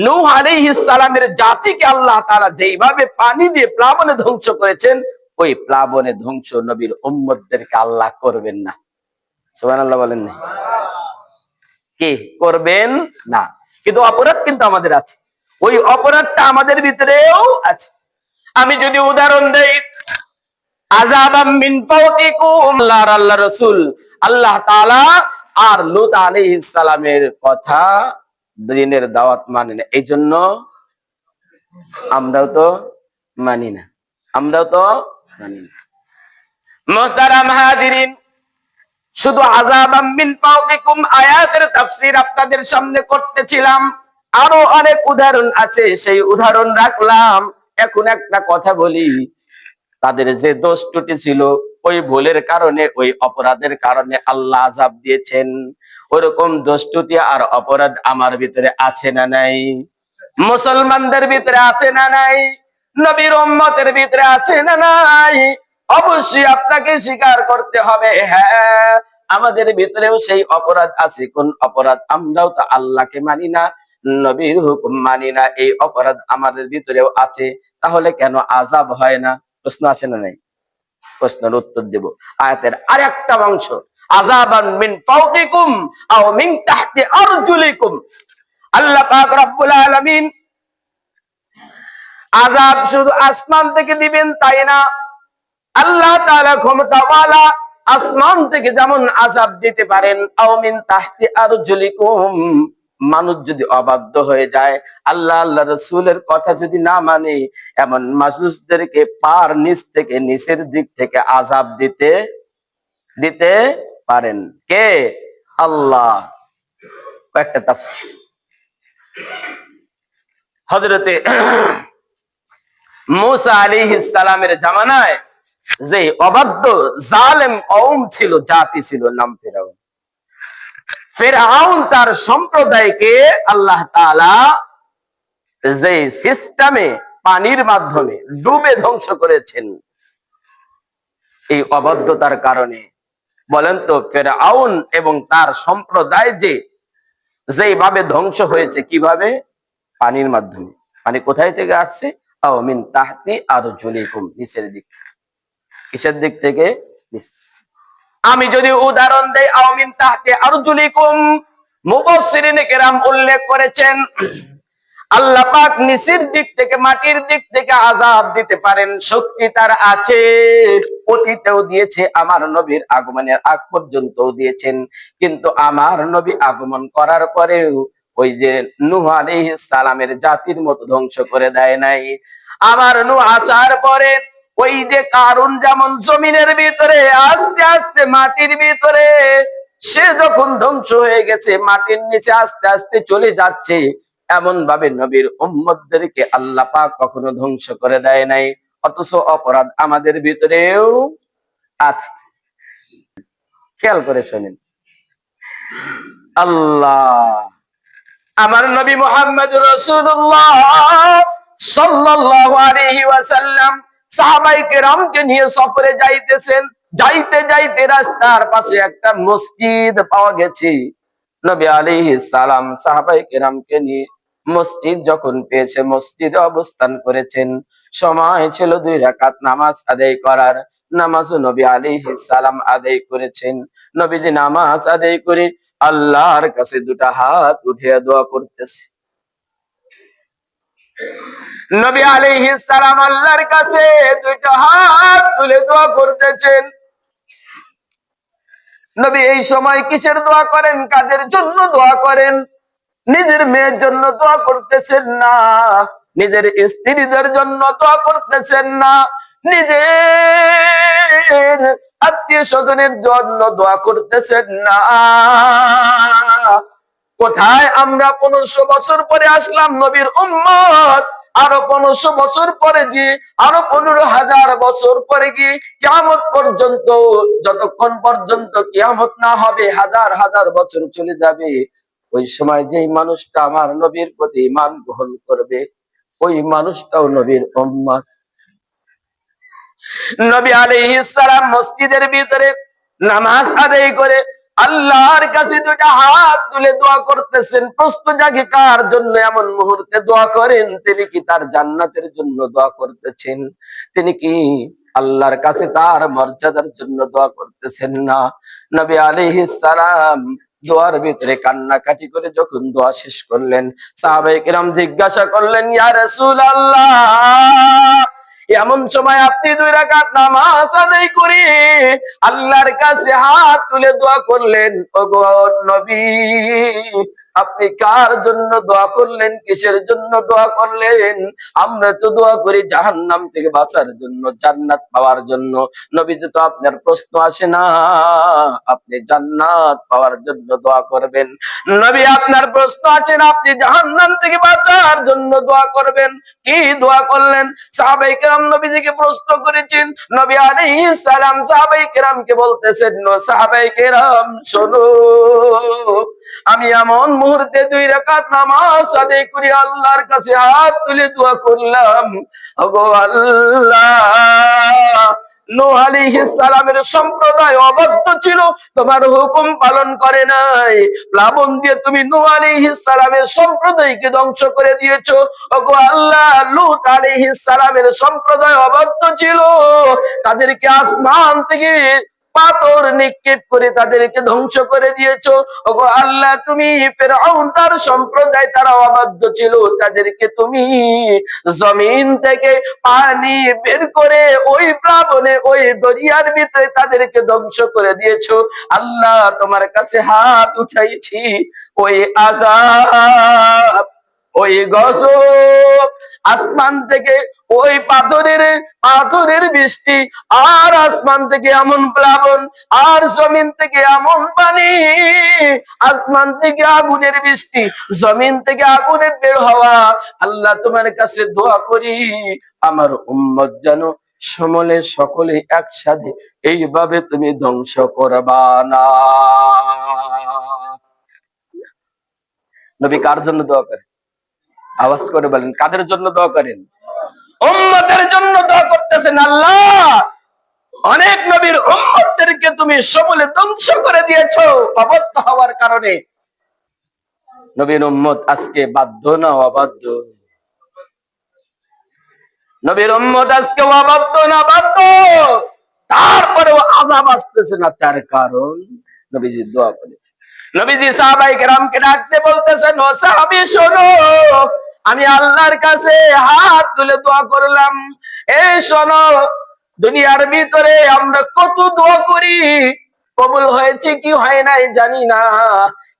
নূহ আলাইহিস সালামের জাতিকে আল্লাহ তাআলা যেইভাবে পানি দিয়ে প্লাবনে ধ্বংস করেছেন, ওই প্লাবনে ধ্বংস নবীর উম্মতদেরকে আল্লাহ করবেন না। সুবহানাল্লাহ বলেন না? কি করবেন না? কিন্তু অপরাধ কিন্তু আমাদের আছে, ওই অপরাধটা আমাদের ভিতরেও আছে। আমি যদি উদাহরণ দেই, আযাবাম মিন ফাওকিকুম, আল্লাহ রাসূল আল্লাহ তাআলা আর লূত আলাইহিস সালামের কথা দ্বীনের দাওয়াত মানে না, এইজন্য আমরাও তো মানি না, আমরাও তো মানি না। মুহতারাম হাজিরিন, শুধু আযাবাম মিন ফাওকিকুম আয়াতের তাফসীর আপনাদের সামনে করতেছিলাম, আরো অনেক উদাহরণ আছে, সেই উদাহরণ রাখলাম। এখন একটা কথা বলি, তাদের যে দোষ ত্রুটি ছিল, ওই ভুলের কারণে, ওই অপরাধের কারণে আল্লাহ আযাব দিয়েছেন। ওরকম দোষ ত্রুটি আর অপরাধ আমার ভিতরে আছে না নাই? মুসলমানদের ভিতরে আছে না নাই? নবীর উম্মতের ভিতরে আছে না নাই? অবশ্যই আপনাকে স্বীকার করতে হবে, হ্যাঁ, আমাদের ভিতরেও সেই অপরাধ আছে। কোন অপরাধ? আমরাও তো আল্লাহকে মানি না, নবীর হুকুম মানি না, এই অপরাধ আমাদের ভিতরেও আছে। তাহলে কেন আযাব হয় না? প্রশ্ন আসে না নাই? প্রশ্নের উত্তর দেব আয়াতের আরেকটা অংশ, আযাবান মিন ফাওকিকুম আও মিন তাহতি আরজুলিকুম। আল্লাহ পাক রব্বুল আলামিন আযাব শুধু আসমান থেকে দিবেন তাই না, আল্লাহ তাআলা ক্ষমতাওয়ালা, আসমান থেকে যেমন আযাব দিতে পারেন, আও মিন তাহতি আরজুলিকুম, মানুষ যদি অবাধ্য হয়ে যায়, আল্লাহ আল্লাহ রাসূলের কথা যদি না মানে, এমন মানুষদেরকে পার নিচ থেকে, নিচের দিক থেকে আযাব দিতে দিতে পারেন কে? আল্লাহ। কয়েকটা তাফসীর। হযরতে মূসা আলাইহিস সালামের জামানায় যে অবাধ্য জালেম কওম ছিল, জাতি ছিল, নাম ফেরাউন। ফেরাউন তার সম্প্রদায়কে আল্লাহ তাআলা যে সিস্টেমে পানির মাধ্যমে ডুবে ধ্বংস করেছেন, এই অবাধ্যতার কারণে। বলেন তো, ফেরাউন এবং তার সম্প্রদায় যেভাবে ধ্বংস হয়েছে, কিভাবে? পানির মাধ্যমে। পানি কোথায় থেকে আসছে? আও মিন তাহতি আরজুলিকুম, নিচের দিক। কিসের দিক থেকে? আমি যদি উদাহরণ দেই, আও মিন তাহতি আরজুলিকুম, মুফাসসিরিনে কেরাম উল্লেখ করেছেন, আল্লাহ পাক নিচের দিক থেকে, মাটির দিক থেকে আযাব দিতে পারেন, শক্তি তার আছে। অতীতেও দিয়েছে, আমার নবীর আগমনের আগ পর্যন্তও দিয়েছেন। কিন্তু আমার নবী আগমন করার পরেও ওই যে নূহ আলাইহিস সালামের জাতির মতো ধ্বংস করে দেয় নাই। আমার নূহ আসার পরে ওই যে কারুন যেমন জমিনের ভিতরে আস্তে আস্তে, মাটির ভিতরে, সে যখন ধ্বংস হয়ে গেছে, মাটির নিচে আস্তে আস্তে চলে যাচ্ছে, এমন ভাবে নবীর উম্মতদেরকে আল্লাহ পাক কখনো ধ্বংস করে দেয় নাই। অথচ অপরাধ আমাদের ভিতরেও আছে। খেয়াল করে শোনেন, আল্লাহ, আমার নবী মুহাম্মদুর রাসূলুল্লাহ সাল্লাল্লাহু আলাইহি ওয়াসাল্লাম সাহাবায়ে কেরামকে নিয়ে সফরে যাইতেছেন। যাইতে যাইতে রাস্তার পাশে একটা মসজিদ পাওয়া গেছে। নবী আলাইহিস সালাম সাহাবায়ে কেরামকে নিয়ে মসজিদ যখন পেয়েছে, মসজিদে অবস্থান করেছেন। সময় ছিল 2 রাকাত নামাজ আদায় করার। নামাজও নবী আলাইহিস সালাম আদায় করেছেন। নবীজি নামাজ আদায় করে আল্লাহর কাছে 2টা হাত উঠিয়ে দোয়া করতেছে। নবী আলাইহিস সালাম আল্লাহর কাছে 2টা হাত তুলে দোয়া করতেছেন। নবী এই সময় কিসের দোয়া করেন? কাদের জন্য দোয়া করেন? নিজের মেয়ের জন্য দোয়া করতেছেন না, নিজের স্ত্রীদের জন্য দোয়া করতেছেন না, নিজের আত্মীয় স্বজনের জন্য দোয়া করতেছেন না। কোথায় আমরা 1500 বছর পরে আসলাম নবীর উম্মত, আরো 1500 বছর পরে গিয়ে, আরো 15,000 বছর পরে গিয়ে, কিয়ামত পর্যন্ত, যতক্ষণ পর্যন্ত কিয়ামত না হবে, হাজার হাজার বছর চলে যাবে। ওই সময় যেই মানুষটা আমার নবীর প্রতি ঈমান গ্রহণ করবে, ওই মানুষটাও নবীর উম্মত। নবী আলাইহিস সালাম মসজিদের ভিতরে নামাজ আদায় করে আল্লাহর কাছে দুটা হাত তুলে দোয়া করতেছেন। প্রশ্ন জাগে কার জন্য এমন মুহূর্তে দোয়া করেন? তিনি কি তার জান্নাতের জন্য দোয়া করতেছেন? তিনি কি আল্লাহর কাছে তার মর্যাদার জন্য দোয়া করতেছেন না? নবী আলাইহিস সালাম দোয়ার ভিতরে কান্নাকাটি করে যখন দোয়া শেষ করলেন, সাহাবায়ে কেরাম জিজ্ঞাসা করলেন, ইয়া রাসূলুল্লাহ, এমন সময় আপনি 2 রাকাত নামাজ আদায় করে আল্লাহর কাছে হাত তুলে দোয়া করলেন, ওগো নবী, আপনি কার জন্য দোয়া করলেন? কিসের জন্য দোয়া করলেন? আমরা তো দোয়া করি জাহান্নাম থেকে বাঁচার জন্য, জান্নাত পাওয়ার জন্য। নবীজি তো আপনার প্রশ্ন আসে না, আপনি জান্নাত পাওয়ার জন্য দোয়া করবেন। নবী আপনার প্রশ্ন আছে না, আপনি জাহান্নাম থেকে বাঁচার জন্য দোয়া করবেন। কি দোয়া করলেন? সাহাবায়ে কেরাম নবীজিকে প্রশ্ন করেছেন। নবী আলাইহিস সালাম সাহাবায়ে কেরামকে বলতেছেন, সাহাবায়ে কেরাম শোনো, আমি এমন মুহূর্তে 2 রাকাত নামাজ আদায় করে আল্লাহর কাছে হাত তুলে দোয়া করলাম, ওগো আল্লাহ, নূহ আলাইহিস সালামের সম্প্রদায় অবাধ্য ছিল, তোমার হুকুম পালন করে নাই। প্লাবন দিয়ে তুমি নূহ আলাইহিস সালামের সম্প্রদায়কে ধ্বংস করে দিয়েছো। ওগো আল্লাহ, লূত আলাইহিস সালামের সম্প্রদায় অবাধ্য ছিল, তাদেরকে আসমান থেকে পাথর নিক্ষেপ করে তাদেরকে ধ্বংস করে দিয়েছো। ওগো আল্লাহ, তুমি ফিরআউন তার সম্প্রদায়, তারা অবাধ্য ছিল, তাদেরকে তুমি জমিন থেকে পানি বের করে ওই প্লাবনে, ওই দরিয়ার ভিতরে তাদেরকে ধ্বংস করে দিয়েছো। আল্লাহ, তোমার কাছে হাত উঠাইছি, ওই আযাব, ওই গজব, আসমান থেকে ওই পাথরের বৃষ্টি, আর আসমান থেকে এমন প্লাবন, আর জমিন থেকে এমন পানি, আসমান থেকে আগুনের বৃষ্টি, জমিন থেকে আগুনের বের হওয়া। আল্লাহ, তোমার কাছে দোয়া করি, আমার উম্মত যেন সমলে সকলে একসাথে এইভাবে তুমি ধ্বংস করবা না। নবী কার জন্য দোয়া করেন? আওয়াজ করে বলেন, কাদের জন্য দোয়া করেন? উম্মতের জন্য দোয়া করতেছেন। আল্লাহ, অনেক নবীর উম্মতদেরকে তুমি সমূলে ধ্বংস করে দিয়েছো অবাধ্য হওয়ার কারণে। নবীর উম্মত আজকে বাধ্য না অবাধ্য? নবীর উম্মত আজকে অবাধ্য না বাধ্য? তারপরেও আযাব আসতেছে না, তার কারণ নবীজি দোয়া করেছে। নবীজি সাহাবায়ে কেরামকে ডাকতে বলতেছেন, ও সাহাবী শোনো, আমি আল্লাহর কাছে হাত তুলে দোয়া করলাম। এই শোনো, দুনিয়ার ভিতরে আমরা কত দোয়া করি, কবুল হয়েছে কি হয় নাই জানি না,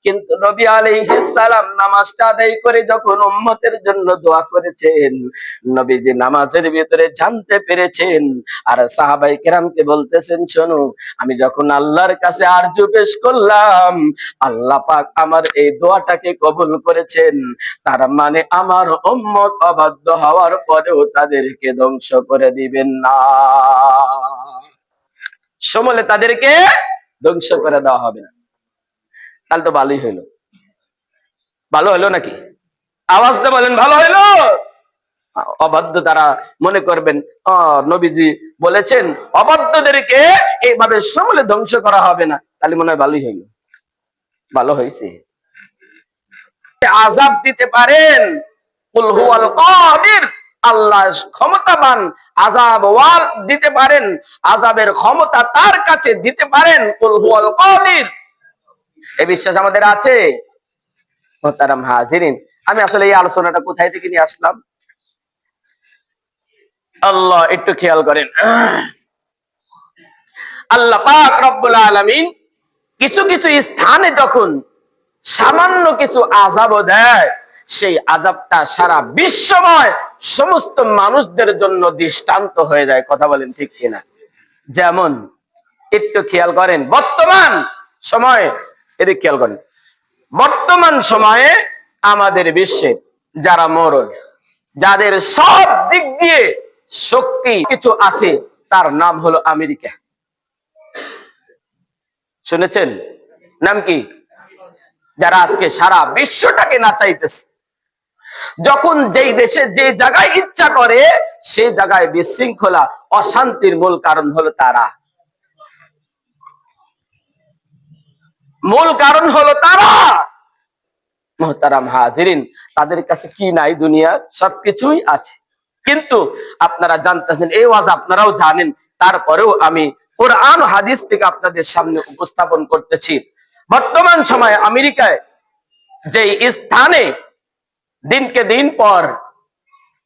কিন্তু নবী আলাইহিস সালাম নামাজটা আদায় করে যখন উম্মতের জন্য দোয়া করেছেন, নবীজি নামাজের ভিতরে জানতে পেরেছেন। আর সাহাবায়ে কেরামকে বলতেছেন, শোনো, আমি যখন আল্লাহর কাছে আরজু পেশ করলাম, আল্লাহ পাক আমার এই দোয়াটাকে কবুল করেছেন। তার মানে আমার উম্মত অবাধ্য হওয়ার পরেও তাদেরকে ধ্বংস করে দিবেন না, সমলে তাদেরকে ধ্বংস করে দেওয়া হবে না। তাহলে তো ভালোই হইলো। ভালো হলো নাকি? আওয়াজটা বলেন, ভালো হইলো? অবাধ্য তারা মনে করবেন নবীজি বলেছেন অবাধ্যদেরকে এইভাবে সমূলে ধ্বংস করা হবে না, তাহলে মনে হয় ভালোই হইলো। ভালো হয়েছে। আযাব দিতে পারেন, কুল হুয়াল কাদির, আল্লাহ ক্ষমতাবান, আযাব ওয়াল দিতে পারেন, আযাবের ক্ষমতা তার কাছে দিতে পারেন, কুল হুয়াল কাদির। এই বিশ্বাস আমাদের আছে? মোহতারাম হাজিরিন, আমি আসলে এই আলোচনাটা কোথায় থেকে নিয়ে আসলাম? আল্লাহ একটু খেয়াল করেন, আল্লাহ পাক রব্বুল আলামিন কিছু কিছু স্থানে যখন সামান্য কিছু আযাব দেয়, সেই আযাবটা সারা বিশ্বময় সমস্ত মানুষদের জন্য দৃষ্টান্ত হয়ে যায়। কথা বলেন ঠিক কিনা? যেমন একটু খেয়াল করেন, বর্তমান সময়ে, এদিকে খেয়াল করেন, বর্তমান সময়ে আমাদের বিশ্বে যারা মরল, যাদের সব দিক দিয়ে শক্তি কিছু আছে, তার নাম হলো আমেরিকা। শুনেছেন? নাম কি? যারা আজকে সারা বিশ্বটাকে নাচাইতেছে। যখন যেই দেশে যে জায়গায় ইচ্ছা করে সেই জায়গায় বিশৃঙ্খলা, অশান্তির মূল কারণ হলো তারা। মূল কারণ হলো তারা, মুহতারাম হাজিরিন, তাদের কাছে কি নাই? দুনিয়ার সবকিছুই আছে। কিন্তু আপনারা জানতেছেন, এই ওয়াজ আপনারাও জানেন, তারপরেও আমি কোরআন ও হাদিস থেকে আপনাদের সামনে উপস্থাপন করতেছি। বর্তমান সময়ে আমেরিকায় যে স্থানে দিনকে দিন পর,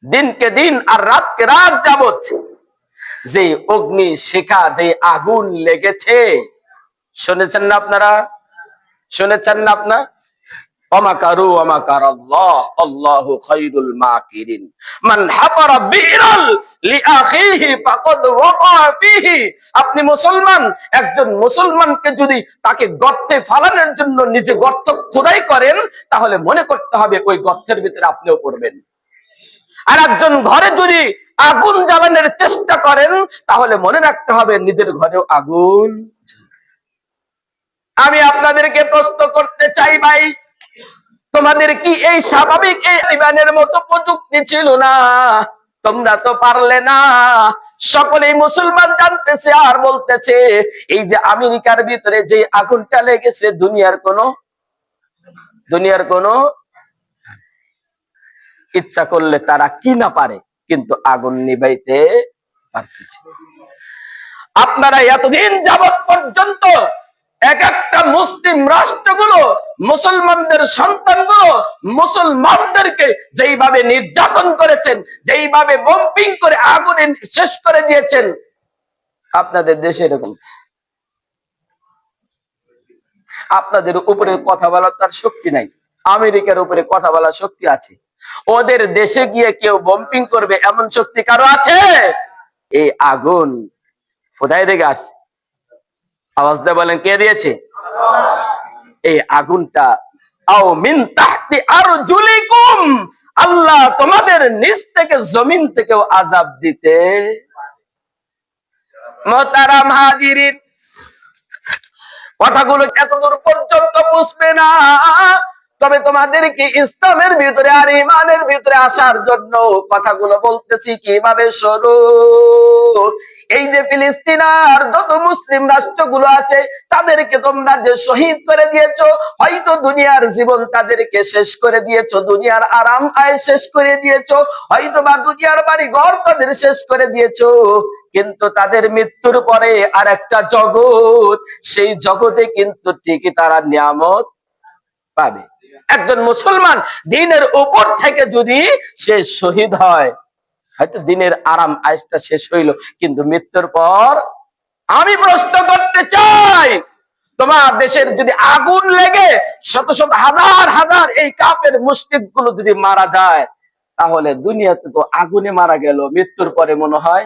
দিনকে দিন আর রাতকে রাত যাবত যে অগ্নি শিখা, যে আগুন লেগেছে, শুনেছেন না আপনারা? শুনেছেন না আপনার? ওমাকারু ওমাকারাল্লাহ আল্লাহু খায়রুল মাকিরিন। মান হাফারা বিরাল লিআখিহি ফাকাদ ওয়াকা ফিহি। আপনি মুসলমান, একজন মুসলমানকে যদি তাকে গর্তে ফালানোর জন্য নিজে গর্ত খোদাই করেন, তাহলে মনে করতে হবে ওই গর্তের ভিতরে আপনিও পড়বেন। আর একজন ঘরে যদি আগুন জ্বালানোর চেষ্টা করেন, তাহলে মনে রাখতে হবে নিজের ঘরেও আগুন। আমি আপনাদেরকে প্রশ্ন করতে চাই, ভাই, তোমাদের কি এই স্বাভাবিক এই ইমানের মতো প্রযুক্তি ছিল না? তোমরা তো পারলে না। সকলেই মুসলমান জানতেছে আর বলতেছে, এই যে আমেরিকার ভিতরে যে আগুনটা লেগেছে, দুনিয়ার কোনো ইচ্ছা করলে তারা কি না পারে, কিন্তু আগুন নিভাইতে পারতেছে। আপনারা এতদিন যাবৎ পর্যন্ত এক একটা মুসলিম রাষ্ট্রগুলো মুসলমানদের সন্তানগুলো মুসলমানদেরকে যেইভাবে নির্যাতন করেছেন, যেইভাবে বম্পিং করে আগুনে শেষ করে দিয়েছেন, আপনাদের দেশে এরকম? আপনাদের উপরে কথা বলার তার শক্তি নাই, আমেরিকার উপরে কথা বলার শক্তি আছে। ওদের দেশে গিয়ে কেউ বম্পিং করবে এমন শক্তি কারো আছে? এই আগুন খোদাই থেকে আসছে। আওয়াজ দিয়ে বলেন, কে দিয়েছে? এই আগুনটা আও মিন তাহতি আরজুলিকুম, আল্লাহ তোমাদের নিচ থেকে জমিন থেকেও আযাব দিতে। মুহতারাম হাজিরিন, কথাগুলো এতদূর পর্যন্ত বুঝবে না, তবে তোমাদেরকে ইসলামের ভিতরে আর ইমানের ভিতরে আসার জন্য কথাগুলো বলতেছি কিভাবে শোনো। এই যে ফিলিস্তিন আর যত মুসলিম রাষ্ট্রগুলো আছে, তাদেরকে তোমরা যে শহীদ করে দিয়েছো, হয়তো দুনিয়ার জীবন তাদেরকে শেষ করে দিয়েছো, দুনিয়ার আরাম আয় শেষ করে দিয়েছো, হয়তো বা দুনিয়ার বাড়ি ঘর তাদের শেষ করে দিয়েছো, কিন্তু তাদের মৃত্যুর পরে আর একটা জগৎ, সেই জগতে কিন্তু ঠিকই তারা নিয়ামত পাবে। একজন মুসলমান দিনের উপর থেকে যদি সে শহীদ হয়, হয়তো দিনের আরাম আয়েশটা শেষ হইল, কিন্তু মৃত্যুর পর, আমি প্রশ্ন করতে চাই, তোমার দেশের যদি আগুন লেগে শত শত হাজার হাজার এই কাফের মুশরিক গুলো যদি মারা যায়, তাহলে দুনিয়াতে তো আগুনে মারা গেল, মৃত্যুর পরে মনে হয়,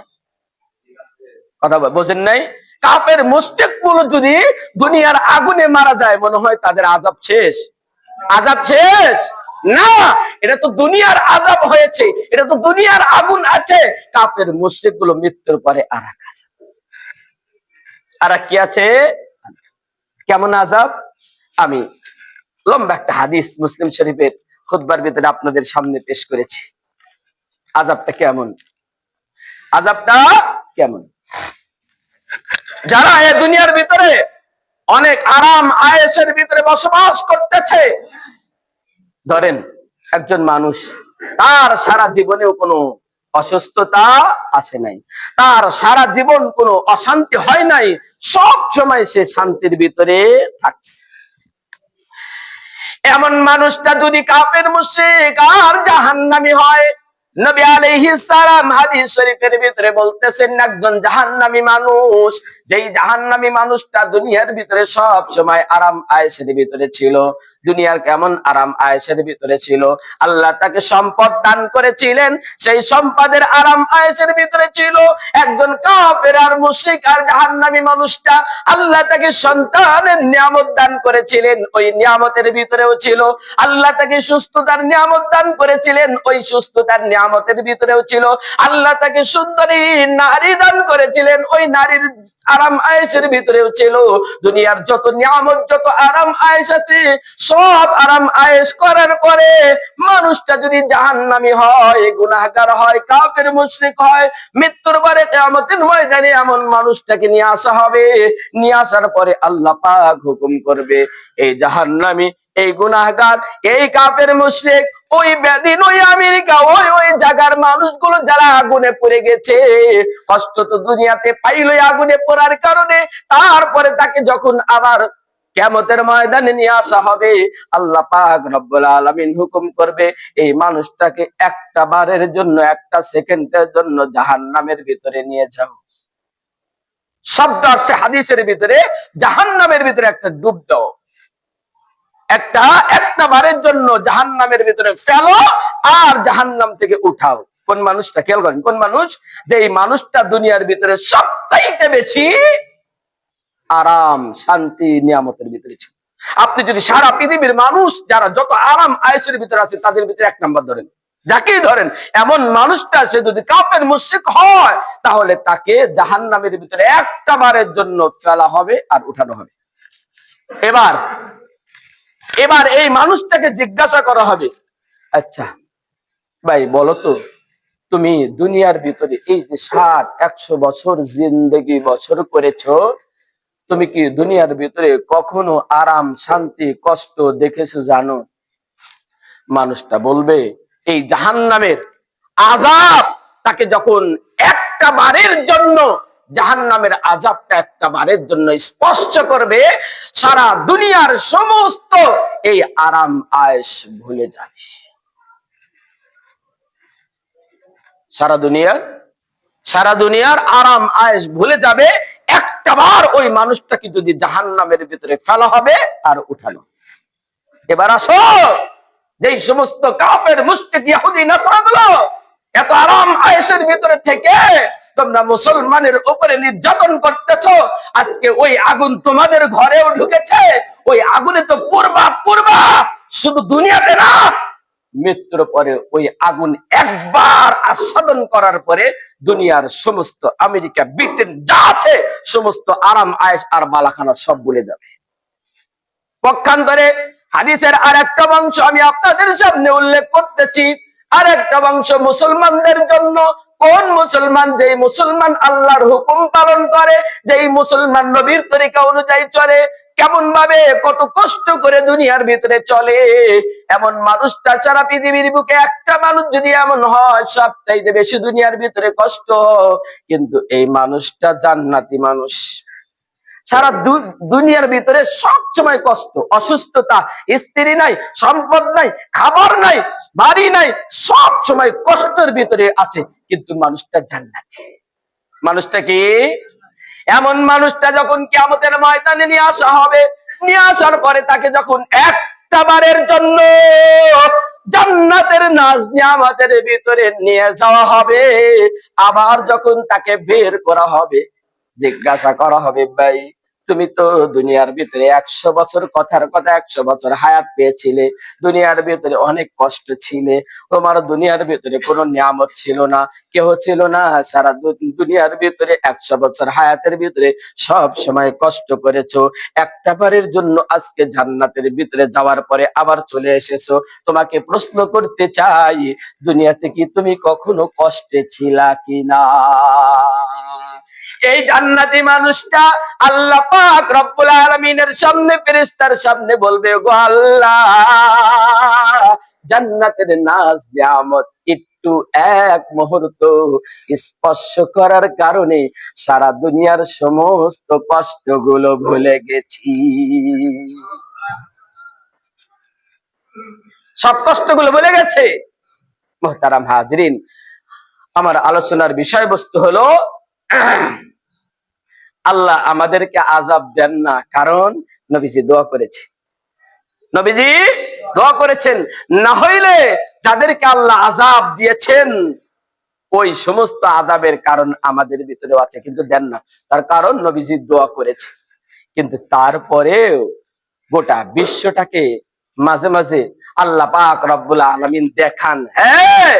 কথা বোঝেন নাই, কাফের মুশরিক গুলো যদি দুনিয়ার আগুনে মারা যায়, মনে হয় তাদের আযাব শেষ? আযাব শেষ না, এটা তো দুনিয়ার আযাব হয়েছে, এটা তো দুনিয়ার আগুন আছে। কাফের মুশরিক গুলো মৃত্যুর পরে আর কি আছে? কেমন আযাব? আমি লম্বা একটা হাদিস মুসলিম শরীফের খুতবার ভিতরে আপনাদের সামনে পেশ করেছি। আযাবটা কেমন? আযাবটা কেমন? যারা এই দুনিয়ার ভিতরে অনেক আরাম আয়েশের ভিতরে বসবাস করতেছে, ধরেন একজন মানুষ, তার সারা জীবনেও কোনো অসুস্থতা আসে নাই, তার সারা জীবন কোনো অশান্তি হয় নাই, সব সময় সে শান্তির ভিতরে থাকছে। এমন মানুষটা যদি কাফের মুশরিক আর জাহান্নামী হয়, নবী আলাইহিস সালাম হাদিস শরীফের ভিতরে বলতেছেন, একজন জাহান্নামী মানুষ, যেই জাহান্নামী মানুষটা দুনিয়ার ভিতরে সব সময় আরাম আয়েশের ভিতরে ছিল। দুনিয়ার কেমন আরাম আয়েশের ভিতরে ছিল? আল্লাহ তাকে সম্পদ দান করেছিলেন, সেই সম্পদের আরাম আয়েশের ভিতরে ছিল। একজন কাফের আর মুশরিক আর জাহান্নামী মানুষটা, আল্লাহ তাকে সন্তানের নিয়ামত দান করেছিলেন, ওই নিয়ামতের ভিতরেও ছিল। আল্লাহ তাকে সুস্থতার নিয়ামত দান করেছিলেন, ওই সুস্থতার নিয়ামতের ভিতরেও ছিল। আল্লাহ তাকে সুন্দরী নারী দান করেছিলেন, ওই নারীর আরাম আয়েশের ভিতরেও ছিল। দুনিয়ার যত নিয়ামত, যত আরাম আয়েশ আছে, সব আরাম আয়েশ করার পরে মানুষটা যদি জাহান্নামী হয়, গুনাহগার হয়, কাফের মুশরিক হয়, মৃত্যুর পরে কিয়ামতের ময়দানে এমন মানুষটাকে নিয়ে আসা হবে। নিয়ে আসার পরে আল্লাহ পাক হুকুম করবে, এই জাহান্নামী, এই গুনাহগার, এই কাফের মুশরিক, ওই বেদিন, ওই আমেরিকা, ওই জায়গার মানুষগুলো যারা আগুনে পড়ে গেছে, কষ্ট তো দুনিয়াতে পাইলো আগুনে পড়ার কারণে, তারপরে তাকে যখন আবার কিয়ামতের ময়দানে নিয়ে আসা হবে, আল্লাহ পাক রব্বুল আলামিন হুকুম করবে, এই মানুষটাকে একটা বারের জন্য, একটা সেকেন্ডের জন্য জাহান্নামের ভিতরে নিয়ে যাও। শব্দ আসছে হাদিসের ভিতরে, জাহান্নামের ভিতরে একটা ডুব দাও, একটা বারের জন্য জাহান্নামের ভিতরে ফেলো আর জাহান্নাম থেকে উঠাও। কোন মানুষটা, খেয়াল করেন, কোন মানুষ? যে এই মানুষটা দুনিয়ার ভিতরে সবচাইতে বেশি আরাম, শান্তি, নিয়ামতের ভিতরে ছিল। আপনি যদি সারা পৃথিবীর মানুষ যারা যত আরাম আয়েশের ভিতরে আছে, তাদের ভিতরে এক নাম্বার ধরেন, যাকেই ধরেন, এমন মানুষটা সে যদি কাফের মুশরিক হয়, তাহলে তাকে জাহান্নামের ভিতরে একটা বারের জন্য ফেলা হবে আর উঠানো হবে। এবার এই মানুষটাকে জিজ্ঞাসা করা হবে, আচ্ছা ভাই বলো তো, তুমি দুনিয়ার ভিতরে এই যে 60-100 বছর জিন্দেগি বছর করেছো, তুমি কি দুনিয়ার ভিতরে কখনো আরাম, শান্তি, কষ্ট দেখেছো জানো? মানুষটা বলবে, এই জাহান্নামের আযাব তাকে যখন একটা বারের জন্য, জাহান্নামের আযাবটা একটা বারের জন্য স্পর্শ করবে, সারা দুনিয়ার সমস্ত এই আরাম আয়েশ ভুলে যাবে। সারা দুনিয়ার আরাম আয়েশ ভুলে যাবে, একটা বার ওই মানুষটাকে যদি জাহান্নামের ভিতরে ফেলা হবে আর উঠানো। এবার আসো, যেই সমস্ত কাফের মুশরিক ইহুদি নাসারাগুলো এত আরাম আয়েশের ভিতরে থেকে তোমরা মুসলমানের উপরে নির্যাতন করতেছো, আজকে ওই আগুন তোমাদের ঘরেও ঢুকেছে, ওই আগুনে তো পূর্বা শুধু দুনিয়াতে না, মৃত্যুর পরে ওই আগুন একবার আস্বাদন করার পরে দুনিয়ার সমস্ত আমেরিকা, ব্রিটেন যা আছে সমস্ত আরাম আয়েশ আর বালাখানা সব ভুলে যাবে। পক্ষান্তরে হাদিসের আরেকটা অংশ আমি আপনাদের সামনে উল্লেখ করতেছি, আরেকটা অংশ মুসলমানদের জন্য। কোন মুসলমান? যেই মুসলমান আল্লাহর হুকুম পালন করে, যেই মুসলমান নবীর তরিকা অনুযায়ী চলে, কেমন ভাবে কত কষ্ট করে দুনিয়ার ভিতরে চলে, এমন মানুষটা সারা পৃথিবীর বুকে একটা মানুষ যদি এমন হয়, সবচাইতে বেশি দুনিয়ার ভিতরে কষ্ট, কিন্তু এই মানুষটা জান্নাতি মানুষ। সারা দুনিয়ার ভিতরে সব সময় কষ্ট, অসুস্থতা, স্ত্রী নাই, সম্পদ নাই, খাবার নাই, বাড়ি নাই, সব সময় কষ্টের ভিতরে আছে, কিন্তু মানুষটা জান্নাতি। মানুষটা কি? এমন মানুষটা যখন কিয়ামতের ময়দানে নিয়ে আসা হবে, নিয়ে আসার পরে তাকে যখন একটা বারের জন্য জান্নাতের নাজ নিয়ামতের ভিতরে নিয়ে যাওয়া হবে, আবার যখন তাকে বের করা হবে, জিজ্ঞাসা করা হবে, ভাই তুমি তো দুনিয়ার ভিতরে 100 বছর, কথার কথা 100 বছর হায়াত পেয়েছিলে, দুনিয়ার ভিতরে অনেক কষ্ট ছিলে, তোমার দুনিয়ার ভিতরে কোনো নিয়ামত ছিল না, কেহ ছিল না, সারা দুনিয়ার ভিতরে 100 বছর হায়াতের ভিতরে সব সময় কষ্ট করেছো, একটা বারের জন্য আজকে জান্নাতের ভিতরে যাওয়ার পরে আবার চলে এসেছো। তোমাকে প্রশ্ন করতে চাই, দুনিয়াতে কি তুমি কখনো কষ্টে ছিলা কিনা? এই জান্নাতি মানুষটা আল্লাহ পাক রব্বুল আলামিনের সামনে, ফেরেশতার সামনে বলবে, গো আল্লাহ, জান্নাতের নাজ নিয়ামত একটু এক মুহূর্ত স্পর্শ করার কারণে সারা দুনিয়ার সমস্ত কষ্টগুলো ভুলে গেছি। সব কষ্টগুলো ভুলে গেছে। মুহতারাম হাজরিন, আমার আলোচনার বিষয়বস্তু হলো, আল্লাহ আমাদেরকে আযাব দেন না, কারণ নবীজি দোয়া করেছে, নবীজি দোয়া করেছেন, না হইলে যাদেরকে আল্লাহ আযাব দিয়েছেন ওই সমস্ত আযাবের কারণ আমাদের ভিতরেও আছে, কিন্তু দেন না, তার কারণ নবীজি দোয়া করেছে। কিন্তু তারপরেও গোটা বিশ্বটাকে মাঝে মাঝে আল্লাহ পাক রব্বুল আলামিন দেখান, হ্যাঁ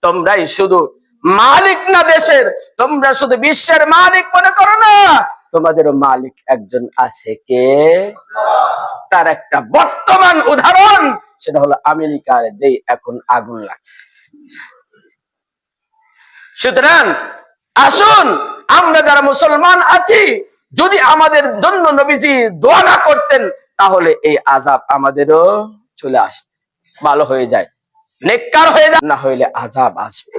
তোমরাই শুধু মালিক না দেশের, তোমরা শুধু বিশ্বের মালিক মনে করো না, তোমাদেরও মালিক একজন আছে। কে? তার একটা বর্তমান উদাহরণ, সেটা হলো আমেরিকার যে এখন আগুন লাগছে। সুতরাং আসুন আমরা যারা মুসলমান আছি, যদি আমাদের জন্য নবীজি দোয়া না করতেন তাহলে এই আযাব আমাদেরও চলে আসত, ভালো হয়ে যায়, নেককার হয়ে যায়, না হইলে আযাব আসবে।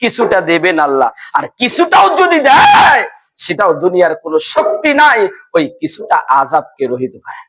কিছুটা দেবেন আল্লাহ, আর কিছুটাও যদি দেয় সেটাও দুনিয়ার কোনো শক্তি নাই ওই কিছুটা আযাবকে রহিত করে।